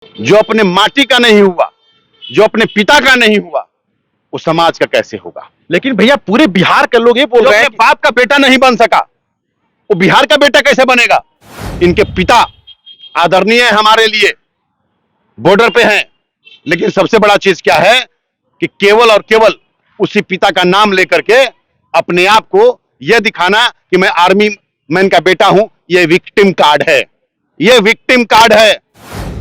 जो अपने माटी का नहीं हुआ, जो अपने पिता का नहीं हुआ, वो समाज का कैसे होगा। लेकिन भैया पूरे बिहार के लोग ये बोल जो रहे अपने हैं बाप का बेटा नहीं बन सका, वो बिहार का बेटा कैसे बनेगा। इनके पिता आदरणीय हमारे लिए बॉर्डर पे हैं, लेकिन सबसे बड़ा चीज क्या है कि केवल और केवल उसी पिता का नाम लेकर के अपने आप को यह दिखाना कि मैं आर्मी मैन का बेटा हूं, यह विक्टिम कार्ड है। यह विक्टिम कार्ड है।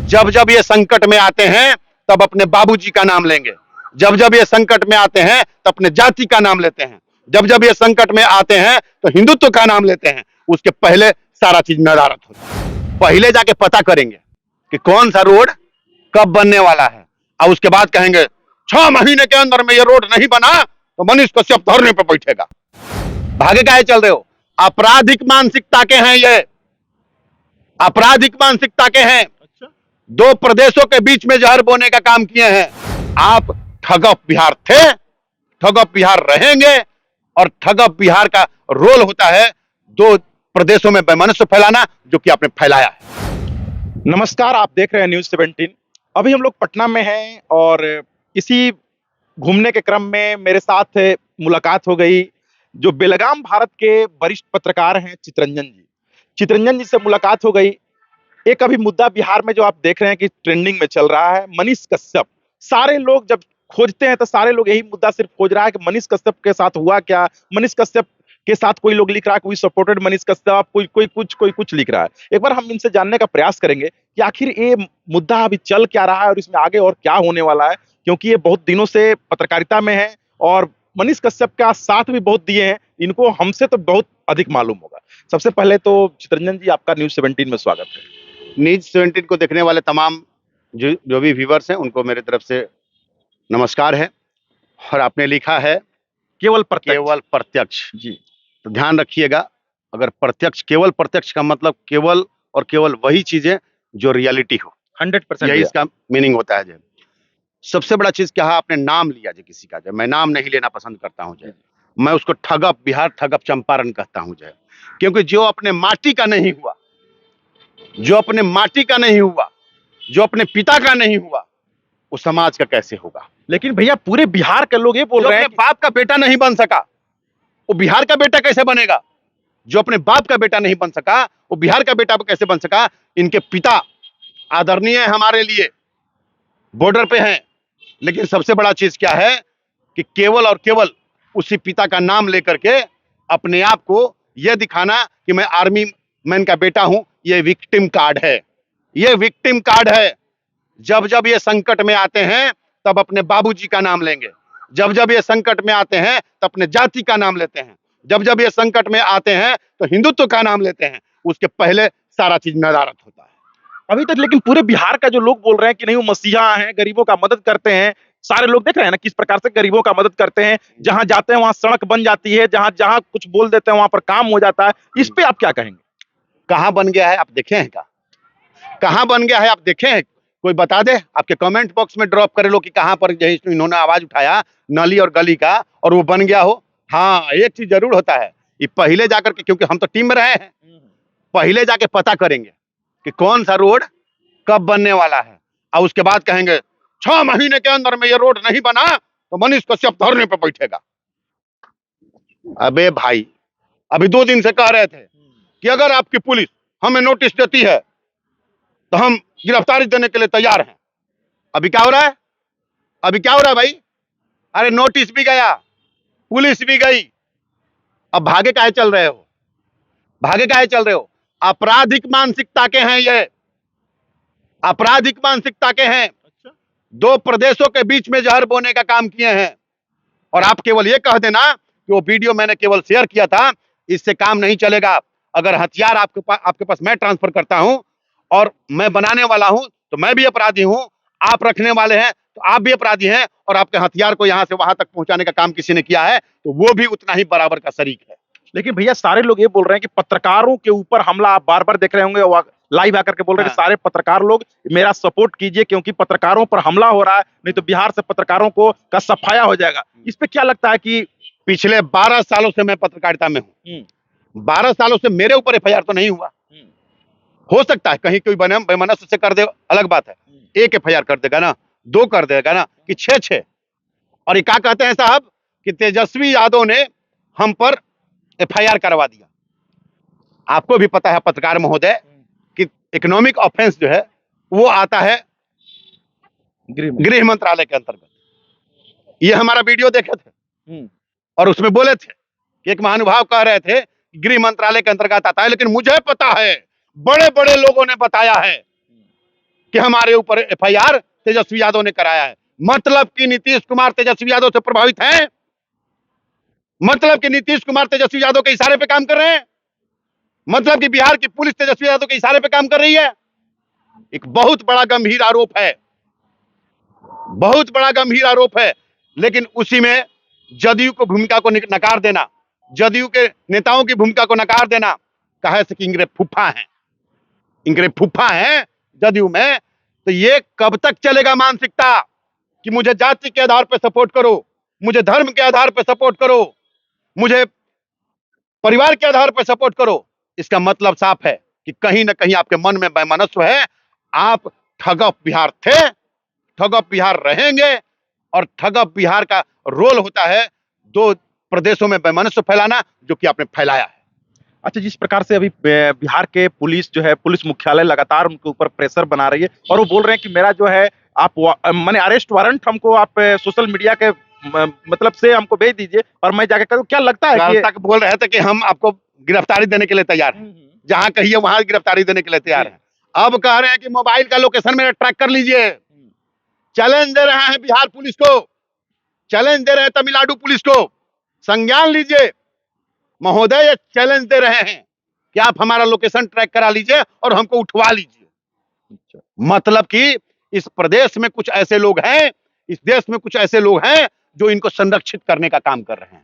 जब जब ये संकट में आते हैं तब अपने बाबूजी का नाम लेंगे, जब जब ये संकट में आते हैं तब अपने जाति का नाम लेते हैं, जब जब ये संकट में आते हैं तो हिंदुत्व का नाम लेते हैं। उसके पहले सारा चीज नदारत होता है। पहले जाके पता करेंगे कि कौन सा रोड कब बनने वाला है, और उसके बाद कहेंगे 6 महीने के अंदर में ये रोड नहीं बना तो मनीष कश्यप धरने पे बैठेगा। भागे काहे चल रहे हो। आपराधिक मानसिकता के हैं ये, आपराधिक मानसिकता के हैं। दो प्रदेशों के बीच में जहर बोने का काम किए हैं। आप ठगफ बिहार थे, ठगफ बिहार रहेंगे, और ठगफ बिहार का रोल होता है दो प्रदेशों में वैमनस्य फैलाना, जो कि आपने फैलाया है। नमस्कार, आप देख रहे हैं न्यूज़ 17। अभी हम लोग पटना में हैं और इसी घूमने के क्रम में मेरे साथ मुलाकात हो गई जो बेलगाम भारत के वरिष्ठ पत्रकार हैं चितरंजन जी। चितरंजन जी से मुलाकात हो गई। एक अभी मुद्दा बिहार में जो आप देख रहे हैं कि ट्रेंडिंग में चल रहा है, मनीष कश्यप। सारे लोग जब खोजते हैं तो सारे लोग यही मुद्दा सिर्फ खोज रहा है कि मनीष कश्यप के साथ हुआ क्या। मनीष कश्यप के साथ कोई लोग लिख रहा है, कोई सपोर्टेड मनीष कश्यप, कोई कुछ लिख रहा है। एक बार हम इनसे जानने का प्रयास करेंगे कि आखिर ये मुद्दा अभी चल क्या रहा है और इसमें आगे और क्या होने वाला है, क्योंकि ये बहुत दिनों से पत्रकारिता में है और मनीष कश्यप का साथ भी बहुत दिए हैं। इनको हमसे तो बहुत अधिक मालूम होगा। सबसे पहले तो चितरंजन जी, आपका न्यूज़ 17 में स्वागत है। न्यूज 17 को देखने वाले तमाम जो भी व्यूवर्स हैं उनको मेरे तरफ से नमस्कार है। और आपने लिखा है केवल प्रत्यक्ष जी। तो ध्यान रखिएगा, अगर प्रत्यक्ष, केवल प्रत्यक्ष का मतलब केवल और केवल वही चीजें जो रियलिटी हो, 100% यही इसका मीनिंग होता है। जय, सबसे बड़ा चीज क्या है, आपने नाम लिया जय किसी का, जय मैं नाम नहीं लेना पसंद करता हूं, जय मैं उसको ठगप बिहार, ठगप चंपारण कहता हूं, जय क्योंकि जो अपने माटी का नहीं हुआ, जो अपने माटी का नहीं हुआ, जो अपने पिता का नहीं हुआ, वो समाज का कैसे होगा। लेकिन भैया पूरे बिहार के लोग ये बोल जो रहे अपने हैं बाप का बेटा नहीं बन सका, वो बिहार का बेटा कैसे बनेगा। जो अपने बाप का बेटा नहीं बन सका, वो बिहार का बेटा कैसे बन सका। इनके पिता आदरणीय हमारे लिए बॉर्डर पे हैं, लेकिन सबसे बड़ा चीज क्या है कि केवल और केवल उसी पिता का नाम लेकर के अपने आप को यह दिखाना कि मैं आर्मी मैन का बेटा हूं, यह विक्टिम कार्ड है। यह विक्टिम कार्ड है। जब जब ये संकट में आते हैं तब अपने बाबूजी का नाम लेंगे, जब जब ये संकट में आते हैं तो अपने जाति का नाम लेते हैं, जब जब ये संकट में आते हैं तो हिंदुत्व का नाम लेते हैं। उसके पहले सारा चीज नदारत होता है। अभी तक। लेकिन पूरे बिहार का जो लोग बोल रहे हैं कि नहीं वो मसीहा हैं, गरीबों का मदद करते हैं। सारे लोग देख रहे हैं ना किस प्रकार से गरीबों का मदद करते हैं। जहां जाते हैं वहां सड़क बन जाती है, जहां जहां कुछ बोल देते हैं वहां पर काम हो जाता है। इस पे आप क्या कहेंगे। कहां बन गया है आप देखे हैं क्या, कहां बन गया है आप देखे हैं। कोई बता दे, आपके कमेंट बॉक्स में ड्रॉप करे लो कि कहां पर इन्होंने आवाज उठाया नली और गली का और वो बन गया हो। हाँ, एक चीज जरूर होता है, ये पहले जाकर के, क्योंकि हम तो टीम में रहे हैं, पहले जाके पता करेंगे कि कौन सा रोड कब बनने वाला है, और उसके बाद कहेंगे 6 महीने के अंदर में ये रोड नहीं बना तो मनीष कश्यप धरने पे बैठेगा। अबे भाई, अभी 2 दिन से कह रहे थे कि अगर आपकी पुलिस हमें नोटिस देती है तो हम गिरफ्तारी देने के लिए तैयार हैं। अभी क्या हो रहा है, अभी क्या हो रहा है भाई। अरे नोटिस भी गया, पुलिस भी गई, अब भागे काहे चल रहे हो, भागे काहे चल रहे हो। आपराधिक मानसिकता के हैं ये, आपराधिक मानसिकता के हैं। दो प्रदेशों के बीच में जहर बोने का काम किए हैं, और आप केवल ये कह देना कि वो वीडियो मैंने केवल शेयर किया था, इससे काम नहीं चलेगा। अगर हथियार आपके पास मैं ट्रांसफर करता हूं और मैं बनाने वाला हूं तो मैं भी अपराधी हूं, आप रखने वाले हैं तो आप भी अपराधी हैं, और आपके हथियार को यहां से वहां तक पहुंचाने का काम किसी ने किया है तो वो भी उतना ही बराबर का शरीक है। लेकिन भैया सारे लोग ये बोल रहे हैं कि पत्रकारों के ऊपर हमला, आप बार बार देख रहे होंगे लाइव आकर के बोल रहे हैं कि सारे पत्रकार लोग मेरा सपोर्ट कीजिए क्योंकि पत्रकारों पर हमला हो रहा है, नहीं तो बिहार से पत्रकारों को का सफाया हो जाएगा। इस पे क्या लगता है कि पिछले 12 सालों से मैं पत्रकारिता में हूं, 12 सालों से मेरे ऊपर एफआईआर तो नहीं हुआ। हो सकता है कहीं कोई वैमनस्य से कर दे, अलग बात है, एक एफआईआर कर देगा ना, 2 कर देगा ना, कि 6-6। और ये क्या कहते हैं साहब कि तेजस्वी यादव ने हम पर एफआईआर करवा दिया। आपको भी पता है पत्रकार महोदय कि इकोनॉमिक ऑफेंस जो है वो आता है गृह मंत्रालय के अंतर्गत। ये हमारा वीडियो देखे थे और उसमें बोले थे कि एक महानुभाव कह रहे थे कि गृह मंत्रालय के अंतर्गत आता है, लेकिन मुझे पता है, बड़े बड़े लोगों ने बताया है कि हमारे ऊपर एफआईआर तेजस्वी यादव ने कराया है। मतलब कि नीतीश कुमार तेजस्वी यादव से प्रभावित हैं, मतलब कि नीतीश कुमार तेजस्वी यादव के इशारे पे काम कर रहे हैं, मतलब कि बिहार की पुलिस तेजस्वी यादव के इशारे पे काम कर रही है। एक बहुत बड़ा गंभीर आरोप है, बहुत बड़ा गंभीर आरोप है। लेकिन उसी में जदयू को भूमिका को नकार देना, जदयू के नेताओं की भूमिका को नकार देना, कहे से कि इंग्रेज फुफ्फा हैं, इंग्रेज फुफ्फा हैं जदयू में। तो ये कब तक चलेगा मानसिकता कि मुझे जाति के आधार पर सपोर्ट करो, मुझे धर्म के आधार पर सपोर्ट करो, मुझे परिवार के आधार पर सपोर्ट करो। इसका मतलब साफ है कि कहीं ना कहीं आपके मन में वैमनस्य है। आप ठग ऑफ बिहार थे, ठग ऑफ बिहार रहेंगे, और ठग ऑफ बिहार का रोल होता है 2 प्रदेशों में वैमनस्य फैलाना, जो कि आपने फैलाया है। अच्छा, जिस प्रकार से अभी बिहार के पुलिस जो है, पुलिस मुख्यालय लगातार उनके ऊपर प्रेशर बना रही है और वो बोल रहे हैं कि मेरा जो है आप माने अरेस्ट वारंट हमको आप सोशल मीडिया के मतलब से हमको भेज दीजिए और मैं जाके करूँ। क्या लगता है कल कि तक बोल रहे थे कि हम आपको गिरफ्तारी देने के लिए तैयार हैं, जहां कहिए वहां गिरफ्तारी देने के लिए तैयार हैं। अब कह रहे हैं कि मोबाइल का लोकेशन मेरा ट्रैक कर लीजिए। चैलेंज दे रहे हैं बिहार पुलिस को, चैलेंज दे रहे हैं तमिलनाडु पुलिस को, संज्ञान लीजिए महोदय। ये चैलेंज दे रहे हैं कि आप हमारा लोकेशन ट्रैक करा लीजिए और हमको उठवा लीजिए। मतलब कि इस प्रदेश में कुछ ऐसे लोग हैं, इस देश में कुछ ऐसे लोग हैं जो इनको संरक्षित करने का काम कर रहे हैं।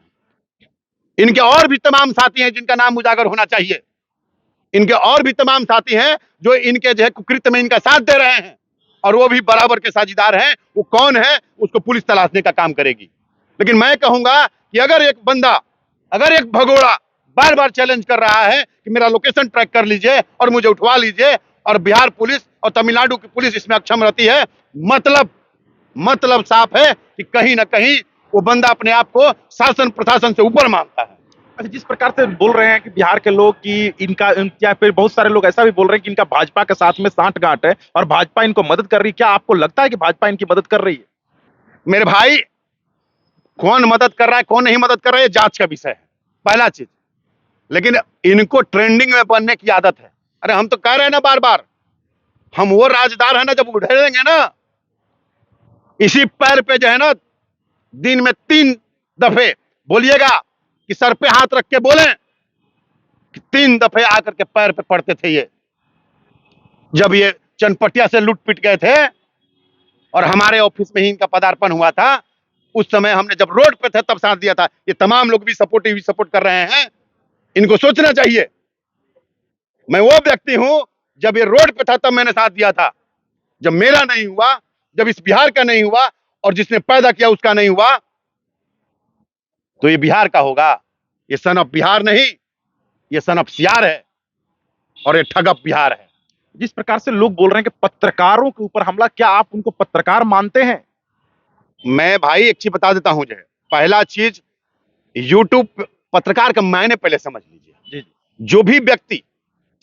इनके और भी तमाम साथी हैं जिनका नाम उजागर होना चाहिए। इनके और भी तमाम साथी हैं जो इनके जो है कुकृत्य में इनका साथ दे रहे हैं, और वो भी बराबर के साझीदार हैं। वो कौन है उसको पुलिस तलाशने का काम करेगी। लेकिन मैं कहूंगा कि अगर एक बंदा, अगर एक भगोड़ा बार बार चैलेंज कर रहा है कि मेरा लोकेशन ट्रैक कर लीजिए और मुझे उठवा लीजिए, और बिहार पुलिस और तमिलनाडु की पुलिस इसमें अक्षम रहती है, मतलब साफ है कि कहीं ना कहीं वो बंदा अपने आप को शासन प्रशासन से ऊपर मानता है। अच्छा, जिस प्रकार से बोल रहे हैं कि बिहार के लोग की इनका या फिर बहुत सारे लोग ऐसा भी बोल रहे हैं कि इनका भाजपा के साथ में सांठगांठ है और भाजपा इनको मदद कर रही है। क्या आपको लगता है कि भाजपा इनकी मदद कर रही है? मेरे भाई, कौन मदद कर रहा है कौन नहीं मदद कर रहा है, जांच का विषय है, पहला चीज। लेकिन इनको ट्रेंडिंग में बनने की आदत है। अरे हम तो कह रहे हैं ना बार बार, हम वो राजदार है ना, जब उठेंगे ना इसी पैर पे जो है ना, दिन में 3 दफे बोलिएगा कि सर पे हाथ रख के बोलें कि 3 दफे आकर के पैर पे पड़ते थे ये। जब ये चनपटिया से लूट पिट गए थे और हमारे ऑफिस में ही इनका पदार्पण हुआ था, उस समय हमने जब रोड पे थे तब साथ दिया था। ये तमाम लोग भी सपोर्ट कर रहे हैं। इनको सोचना चाहिए। मैं वो व्यक्ति हूं, जब ये रोड पे था तब मैंने साथ दिया था। जब मेरा नहीं हुआ, जब इस बिहार का नहीं हुआ और जिसने पैदा किया उसका नहीं हुआ, तो ये बिहार का होगा। ये सन ऑफ बिहार नहीं, ये सन ऑफ सियार है और ये ठग ऑफ बिहार है। जिस प्रकार से लोग बोल रहे हैं कि पत्रकारों के ऊपर हमला, क्या आप उनको पत्रकार मानते हैं? मैं भाई एक चीज बता देता हूं। जो है पहला चीज, यूट्यूब पत्रकार का मायने पहले समझ लीजिए। जो भी व्यक्ति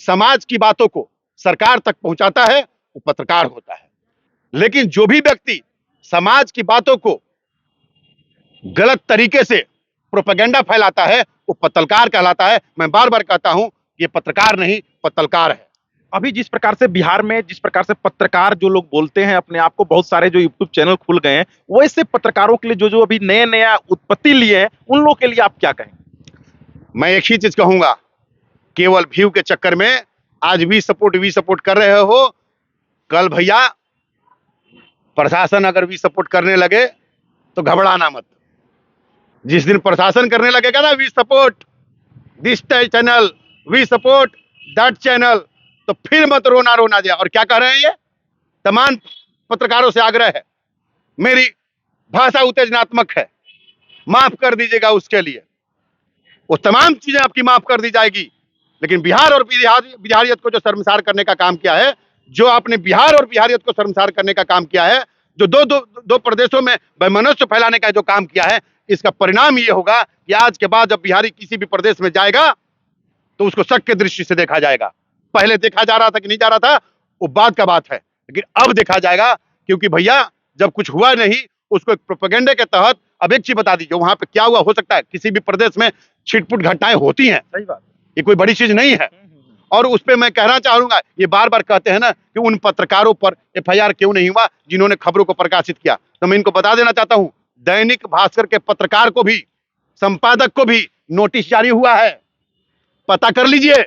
समाज की बातों को सरकार तक पहुंचाता है वो पत्रकार होता है। लेकिन जो भी व्यक्ति समाज की बातों को गलत तरीके से प्रोपेगेंडा फैलाता है वो पत्रकार कहलाता है। मैं बार बार कहता हूं ये पत्रकार नहीं पत्रकार है। अभी जिस प्रकार से बिहार में जिस प्रकार से पत्रकार जो लोग बोलते हैं अपने आप को, बहुत सारे जो यूट्यूब चैनल खुल गए हैं, वैसे पत्रकारों के लिए जो अभी नया उत्पत्ति लिए हैं, उन लोगों के लिए आप क्या कहेंगे? मैं एक ही चीज कहूंगा, केवल व्यू के चक्कर में आज वी सपोर्ट कर रहे हो, कल भैया प्रशासन अगर वी सपोर्ट करने लगे तो घबराना मत। जिस दिन प्रशासन करने लगेगा ना we support this channel, we support that channel, तो फिर मत रोना दिया। और क्या कह रहे हैं ये तमाम पत्रकारों से आग्रह है, मेरी भाषा उत्तेजनात्मक है, माफ कर दीजिएगा उसके लिए। वो तमाम चीजें आपकी माफ कर दी जाएगी, लेकिन बिहार और बिहारियत को जो शर्मसार करने का काम किया है जो आपने बिहार और बिहारियत को शर्मसार करने का काम किया है, जो दो प्रदेशों में वैमनस्य फैलाने का जो काम किया है, इसका परिणाम ये होगा कि आज के बाद जब बिहारी किसी भी प्रदेश में जाएगा तो उसको शक की दृष्टि से देखा जाएगा। पहले देखा जा रहा था कि नहीं जा रहा था, वो बात का बात है, लेकिन अब देखा जाएगा, क्योंकि भैया जब कुछ हुआ नहीं, उसको एक प्रोपेगेंडे के तहत अब एक चीज बता दीजिए, वहां पे क्या हुआ। हो सकता है किसी भी प्रदेश में छिटपुट घटनाएं होती हैं, सही बात। ये कोई बड़ी चीज नहीं है। और उस पे मैं कहना चाहूंगा, ये बार बार कहते हैं ना कि उन पत्रकारों पर एफआईआर क्यों नहीं हुआ जिन्होंने खबरों को प्रकाशित किया, तो मैं इनको बता देना चाहता हूं, दैनिक भास्कर के पत्रकार को भी, संपादक को भी नोटिस जारी हुआ है, पता कर लीजिए।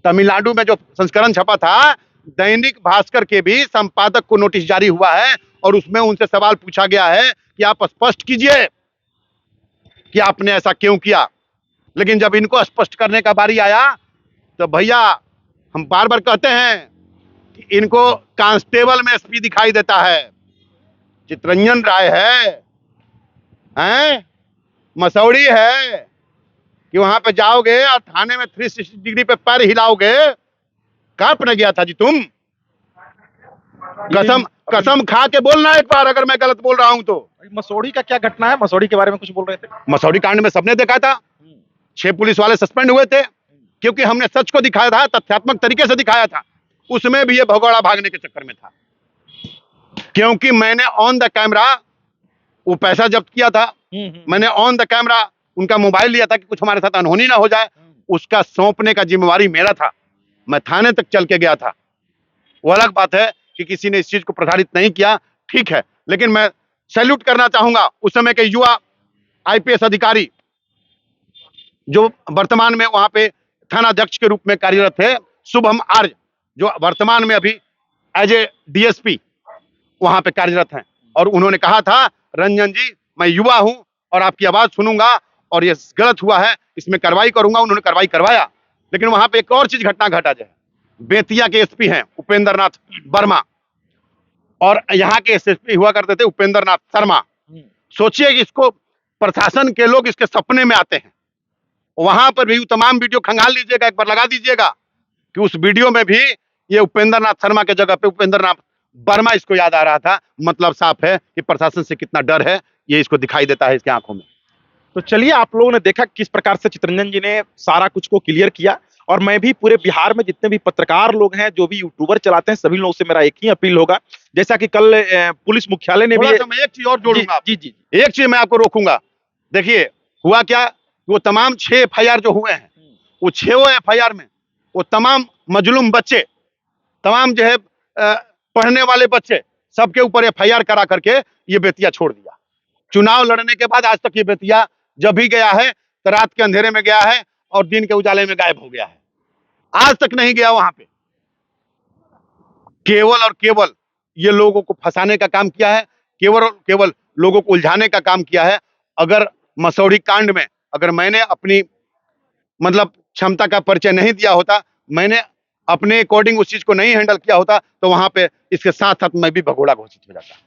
तमिलनाडु में जो संस्करण छपा था, दैनिक भास्कर के भी संपादक को नोटिस जारी हुआ है और उसमें उनसे सवाल पूछा गया है कि आप स्पष्ट कीजिए कि आपने ऐसा क्यों किया। लेकिन जब इनको स्पष्ट करने का बारी आया तो भैया हम बार बार कहते हैं कि इनको कांस्टेबल में एसपी दिखाई देता है। चितरंजन राय हैं, मसौड़ी है कि वहां पे जाओगे और थाने में 360 डिग्री पे पैर हिलाओगे। कांप न गया था जी तुम। कसम खा के बोलना एक बार, अगर मैं गलत बोल रहा हूं तो। मसौड़ी का क्या घटना है? मसौड़ी के बारे में कुछ बोल रहे थे। मसौड़ी कांड में सबने देखा था, 6 पुलिस वाले सस्पेंड हुए थे क्योंकि हमने सच को दिखाया था, तथ्यात्मक तरीके से दिखाया था। उसमें भी ये भगौड़ा भागने के चक्कर में था, क्योंकि मैंने ऑन द कैमरा वो पैसा जब्त किया था, मैंने ऑन द कैमरा उनका मोबाइल लिया था कि कुछ हमारे साथ अनहोनी ना हो जाए। उसका सौंपने का जिम्मेवारी मेरा था, मैं थाने तक चल के गया था। वो अलग बात है कि किसी ने इस चीज को प्रसारित नहीं किया, ठीक है, लेकिन मैं सैल्यूट करना चाहूंगा उस समय के युवा आईपीएस अधिकारी जो वर्तमान में वहां पे थानाध्यक्ष के रूप में कार्यरत थे, शुभम आर्य, जो वर्तमान में अभी एज ए डीएसपी वहां पे कार्यरत हैं। और उन्होंने कहा था, रंजन जी मैं युवा हूं और आपकी आवाज सुनूंगा और ये गलत हुआ है, इसमें कार्रवाई करूंगा। उन्होंने कार्रवाई करवाया। लेकिन वहां पे एक और चीज घटना घटा जाए, बेतिया के एसपी हैं उपेंद्र नाथ वर्मा और यहाँ के एसएसपी हुआ करते थे उपेंद्र नाथ शर्मा। सोचिए कि इसको प्रशासन के लोग इसके सपने में आते हैं। वहां पर भी तमाम वीडियो खंगाल लीजिएगा, एक बार लगा दीजिएगा कि उस वीडियो में भी ये उपेंद्र नाथ शर्मा के जगह पे उपेंद्र नाथ वर्मा इसको याद आ रहा था। मतलब साफ है कि प्रशासन से कितना डर है, ये इसको दिखाई देता है इसके आंखों में। तो चलिए, आप लोगों ने देखा किस प्रकार से चितरंजन जी ने सारा कुछ को क्लियर किया। और मैं भी पूरे बिहार में जितने भी पत्रकार लोग हैं, जो भी यूट्यूबर चलाते हैं, सभी लोगों से मेरा एक ही अपील होगा, जैसा कि कल पुलिस मुख्यालय ने भी मैं एक चीज और जोड़ूंगा। जी, एक चीज मैं आपको रोकूंगा। देखिए हुआ क्या, वो तमाम 6 एफआईआर जो हुए हैं, वो 6 एफआईआर में वो तमाम मजलूम बच्चे, तमाम जो है पढ़ने वाले बच्चे, सबके ऊपर एफआईआर करा करके ये बेतिया छोड़ दिया। चुनाव लड़ने के बाद आज तक ये बेतिया जब भी गया है तो रात के अंधेरे में गया है और दिन के उजाले में गायब हो गया है। आज तक नहीं गया वहां पे। केवल और केवल ये लोगों को फंसाने का काम किया है, केवल और केवल लोगों को उलझाने का काम किया है। अगर मसौड़ी कांड में अगर मैंने अपनी मतलब क्षमता का परिचय नहीं दिया होता, मैंने अपने अकॉर्डिंग उस चीज को नहीं हैंडल किया होता, तो वहां पे इसके साथ साथ मैं भी भगोड़ा घोषित हो जाता।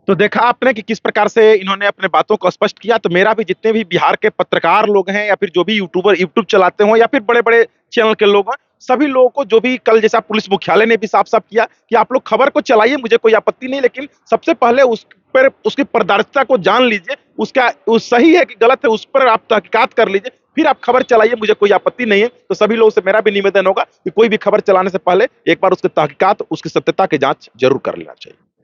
तो देखा आपने कि किस प्रकार से इन्होंने अपने बातों को स्पष्ट किया। तो मेरा भी जितने भी बिहार के पत्रकार लोग हैं या फिर जो भी यूट्यूबर यूट्यूब चलाते हो या फिर बड़े बड़े चैनल के लोग हैं, सभी लोगों को जो भी कल जैसा पुलिस मुख्यालय ने भी साफ साफ किया कि आप लोग खबर को चलाइए, मुझे कोई आपत्ति नहीं, लेकिन सबसे पहले उस पर उसकी पारदर्शिता को जान लीजिए, उसका सही है कि गलत है उस पर आप तहकीकात कर लीजिए, फिर आप खबर चलाइए, मुझे कोई आपत्ति नहीं है। तो सभी लोगों से मेरा भी निवेदन होगा कि कोई भी खबर चलाने से पहले एक बार उसकी तहकीकात, उसकी सत्यता की जांच जरूर कर लेना चाहिए।